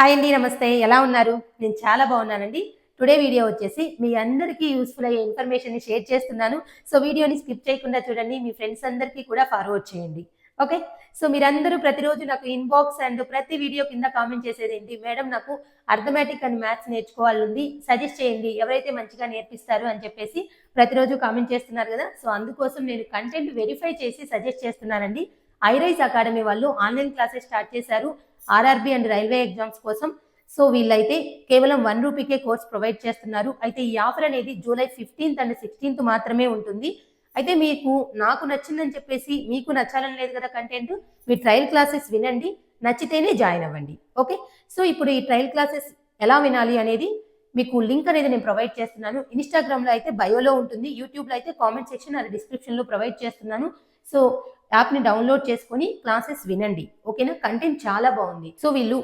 Hi అండి, నమస్తే. ఎలా ఉన్నారు? నేను చాలా బాగున్నానండి. టుడే వీడియో వచ్చేసి మీ అందరికీ యూస్‌ఫుల్ అయ్యే ఇన్ఫర్మేషన్‌ని షేర్ చేస్తున్నాను. సో, వీడియోని స్కిప్ చేయకుండా చూడండి. మీ ఫ్రెండ్స్ అందరికీ కూడా ఫార్వర్డ్ చేయండి. ఓకే. సో, మీరందరూ ప్రతిరోజు నాకు ఇన్‌బాక్స్ అండ్ ప్రతి వీడియో కింద కామెంట్ చేసేదేంటి, మేడం నాకు అర్థమెటిక్ అండ్ మ్యాథ్స్ నేర్చుకోవాలనుంది. సజెస్ట్ చేయండి. ఎవరైతే మంచిగా నేర్పిస్తారు అని చెప్పేసి ప్రతిరోజు కామెంట్ చేస్తున్నారు కదా! సో, అందుకోసం నేను కంటెంట్ వెరిఫై చేసి సజెస్ట్ చేస్తున్నానండి. ఐరైస్ అకాడమీ వాళ్ళు ఆన్‌లైన్ క్లాసెస్ స్టార్ట్ చేశారు. ఆర్ఆర్‌బీ అండ్ రైల్వే ఎగ్జామ్స్ కోసం. సో, వీళ్ళైతే కేవలం రూ. 1కే కోర్స్ ప్రొవైడ్ చేస్తున్నారు. అయితే ఈ ఆఫర్ అనేది జూలై 15థ్ అండ్ 16థ్ మాత్రమే ఉంటుంది. అయితే నాకు నచ్చిందని చెప్పేసి మీకు నచ్చాలని లేదు కదా కంటెంట్. మీ ట్రయల్ క్లాసెస్ వినండి. నచ్చితేనే జాయిన్ అవ్వండి. ఓకే. సో, ఇప్పుడు ఈ ట్రయల్ క్లాసెస్ ఎలా వినాలి అనేది మీకు లింక్ అనేది నేను ప్రొవైడ్ చేస్తున్నాను. ఇన్‌స్టాగ్రామ్‌లో అయితే బయోలో ఉంటుంది. యూట్యూబ్‌లో అయితే కామెంట్ సెక్షన్ అండ్ డిస్క్రిప్షన్‌లో ప్రొవైడ్ చేస్తున్నాను. సో, యాప్‌ని డౌన్‌లోడ్ చేసుకొని క్లాసెస్ వినండి. ఓకేనా? కంటెంట్ చాలా బాగుంది. సో, వీళ్ళు